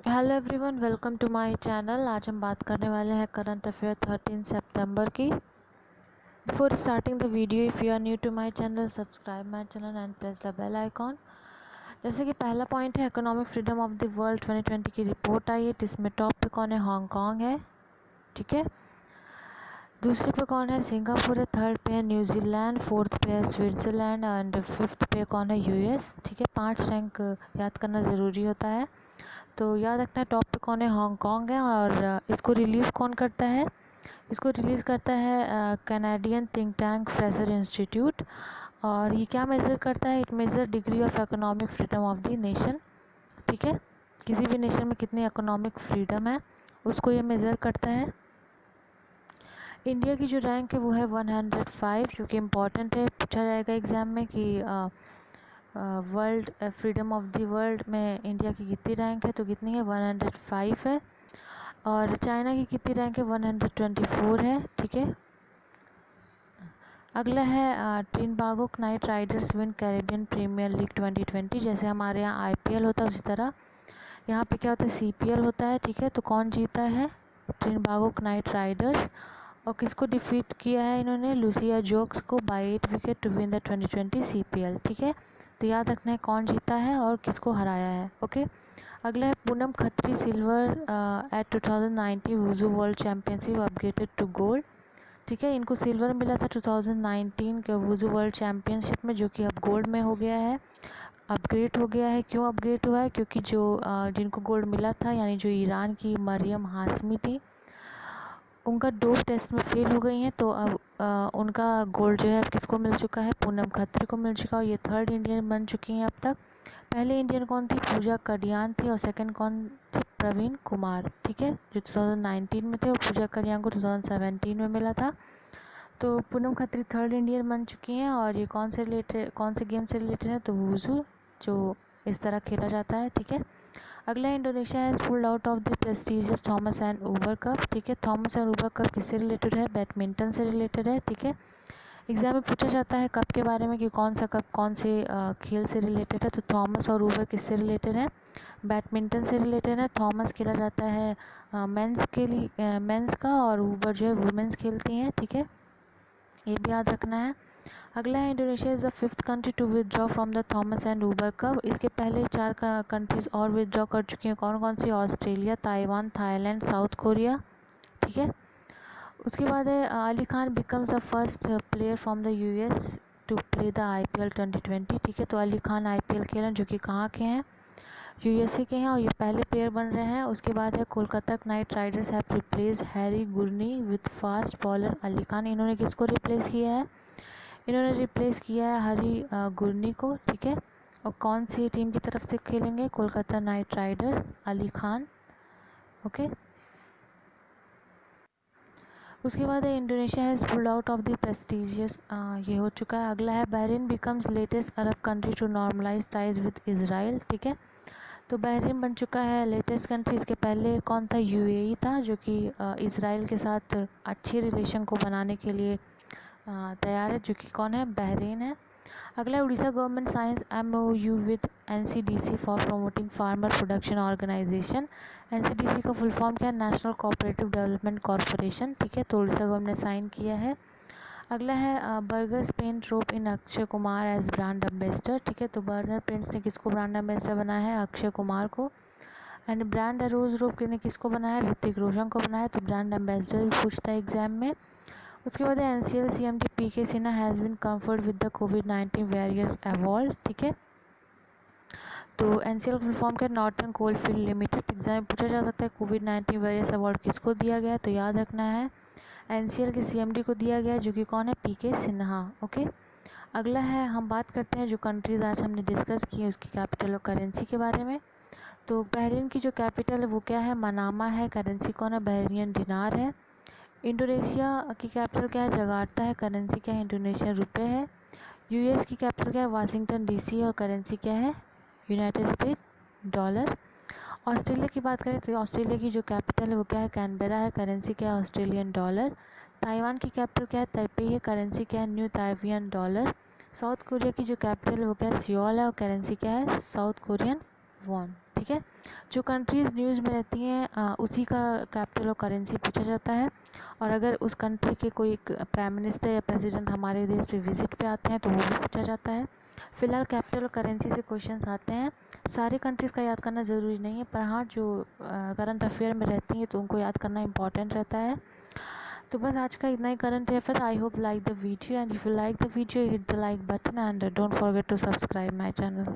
Hello everyone, welcome to my channel. आज हम बात करने वाले हैं करंट अफेयर 13 सितंबर की। Before starting the video, if you are new to my channel, subscribe my channel and press the bell icon. जैसे कि पहला पॉइंट है economic freedom of the world 2020 की रिपोर्ट आई है, जिसमें टॉप पे कौन है? हांगकांग है, ठीक है। दूसरे पे कौन है? सिंगापुर है। थर्ड पे है न्यूजीलैंड। फोर्थ पे है स्विट्ज़रलैंड एंड फिफ्थ पे कौन है? यूएस, ठीक है। 5 रैंक याद करना ज़रूरी होता है, तो याद रखना है टॉप पे कौन है? हांगकांग है। और इसको रिलीज़ कौन करता है? इसको रिलीज़ करता है Canadian think tank fresher institute. और ये क्या मेज़र करता है? It measure degree of economic freedom of the nation, ठीक है। किसी भी नेशन में कितनी इकोनॉमिक फ्रीडम है उसको ये मेज़र करता है। इंडिया की जो रैंक है वो है 105, जो कि इम्पॉर्टेंट है, पूछा जाएगा एग्ज़ाम में कि world freedom of the world में इंडिया की कितनी रैंक है, तो कितनी है? 105 है। और चाइना की कितनी रैंक है? 124 है, ठीक है। अगला है Trinbago Knight Riders win Caribbean Premier League 2020। जैसे हमारे यहाँ आईपीएल होता है उसी तरह यहाँ पे क्या होता है? सीपीएल होता है, ठीक है। तो कौन जीता है? Trinbago Knight Riders. और किसको डिफीट किया है इन्होंने? लुसिया जोक्स को by 8 wicket to win the 2020 CPL, ठीक है। तो याद रखना है कौन जीता है और किसको हराया है, ओके। अगला है Poonam Khatri silver at 2019 wushu world championship upgraded to gold, ठीक है। इनको सिल्वर मिला था 2019 के वुजू वर्ल्ड चैम्पियनशिप में, जो कि अब गोल्ड में हो गया है, अपग्रेड हो गया है। क्यों अपग्रेड हुआ है? क्योंकि जो जिनको गोल्ड मिला था, यानी जो ईरान की मरियम हाशमी थी, उनका 2 टेस्ट में फेल हो गई हैं, तो अब उनका गोल्ड जो है अब किसको मिल चुका है? पूनम खत्री को मिल चुका है। ये थर्ड इंडियन बन चुकी हैं अब तक। पहले इंडियन कौन थी? पूजा कडियान थी। और सेकंड कौन थी? प्रवीण कुमार, ठीक है, जो 2019 में थे, और पूजा कडियान को 2017 में मिला था। तो पूनम खत्री थर्ड इंडियन बन चुकी हैं। और ये कौन से गेम से रिलेटेड है? तो वुज़ू, जो इस तरह खेला जाता है, ठीक है। अगला Indonesia has pulled out of the prestigious Thomas and Uber cup, ठीक है। थॉमस एंड ऊबर कप किससे रिलेटेड है? बैडमिंटन से रिलेटेड है, ठीक है। एग्जाम में पूछा जाता है कप के बारे में कि कौन सा कप कौन से खेल से रिलेटेड है, तो थॉमस और ऊबर किससे रिलेटेड है? बैडमिंटन से रिलेटेड है। थॉमस खेला जाता है मेंस के लिए, मेंस का, और ऊबर जो है वुमेंस खेलती हैं, ठीक है। ये भी याद रखना है। अगला है Indonesia is the 5th country to withdraw from the Thomas and Uber Cup. इसके पहले 4 कंट्रीज़ और विदड्रॉ कर चुकी हैं। कौन कौन सी? Australia, Taiwan, Thailand, South Korea, ठीक है। उसके बाद है Ali Khan becomes the first player from the US to play the IPL 2020, ठीक है। तो अली खान आईपीएल खेल रहे हैं, जो कि कहाँ के हैं? यूएसए के हैं, और ये पहले प्लेयर बन रहे हैं। उसके बाद है Kolkata Knight Riders have replace Harry Gurney with fast bowler Ali Khan. इन्होंने किसको रिप्लेस किया है? इन्होंने रिप्लेस किया है हरी गुरनी को, ठीक है। और कौन सी टीम की तरफ से खेलेंगे? Kolkata Knight Riders, Ali Khan, okay. उसके बाद है Indonesia has pulled out of the prestigious, ये हो चुका है। अगला है Bahrain becomes latest Arab country to normalise ties with Israel, ठीक है। तो बहरीन बन चुका है लेटेस्ट कंट्री। इसके पहले कौन था? यूएई था, जो कि इजराइल के साथ अच्छे रिलेशन को बनाने के लिए तैयार है, जो कि कौन है? बहरीन है। अगला है Orissa government signs MoU with NCDC for promoting farmer production organisation. NCDC का फुल फॉर्म क्या है? नेशनल कोऑपरेटिव डेवलपमेंट कॉरपोरेशन, ठीक है। तो उड़ीसा गवर्नमेंट ने साइन किया है। अगला है Bergers paint rope in Akshay Kumar as brand ambassador, ठीक है। तो बर्गर पेंट्स ने किसको ब्रांड एम्बेसडर बनाया है? अक्षय कुमार को। एंड ब्रांड रोज रोप ने किसको बनाया है? ऋतिक रोशन को बनाया है। तो ब्रांड एम्बेसडर भी पूछता है एग्जाम में। उसके बाद NCL CMD PK Sinha has been conferred with the कोविड-19 वॉरियर्स अवार्ड, ठीक है। तो एनसीएल फुल फॉर्म क्या? Northern Coalfield Limited. एग्जाम में पूछा जा सकता है कोविड-19 वॉरियर्स अवार्ड किसको दिया गया है, तो याद रखना है एनसीएल के सीएमडी को दिया गया है, जो कि कौन है? पीके सिन्हा, ओके। अगला है, हम बात करते हैं जो कंट्रीज़ आज हमने डिस्कस की है उसकी कैपिटल और करेंसी के बारे में। तो बहरीन की जो कैपिटल है वो क्या है? मनामा है। करेंसी कौन है? बहरीन दिनार है। इंडोनेशिया की कैपिटल क्या है? जगार्ता है। करेंसी क्या है? इंडोनेशियन रुपए है। यूएस की कैपिटल क्या है? वाशिंगटन डीसी, और करेंसी क्या है? United state dollar. ऑस्ट्रेलिया की बात करें तो ऑस्ट्रेलिया की जो कैपिटल है वो क्या है? कैनबेरा है। करेंसी क्या है? Australian dollar. ताइवान की कैपिटल क्या है? ताइपे है। करेंसी क्या है? New Taiwan dollar. South Korea की जो कैपिटल है वो क्या है? सियोल है, और करेंसी क्या है? South Korean von. ठीक है। जो कंट्रीज़ न्यूज़ में रहती हैं उसी का कैपिटल और करेंसी पूछा जाता है, और अगर उस कंट्री के कोई प्राइम मिनिस्टर या प्रेसिडेंट हमारे देश पे विजिट पे आते हैं तो वो भी पूछा जाता है। फ़िलहाल कैपिटल और करेंसी से क्वेश्चंस आते हैं। सारे कंट्रीज़ का याद करना ज़रूरी नहीं है, पर हाँ जो करंट अफेयर में रहती हैं तो उनको याद करना इंपॉर्टेंट रहता है। तो बस आज का इतना ही current affair. I hope like the video, and if you like the video hit the like button, and don't forget to subscribe my channel.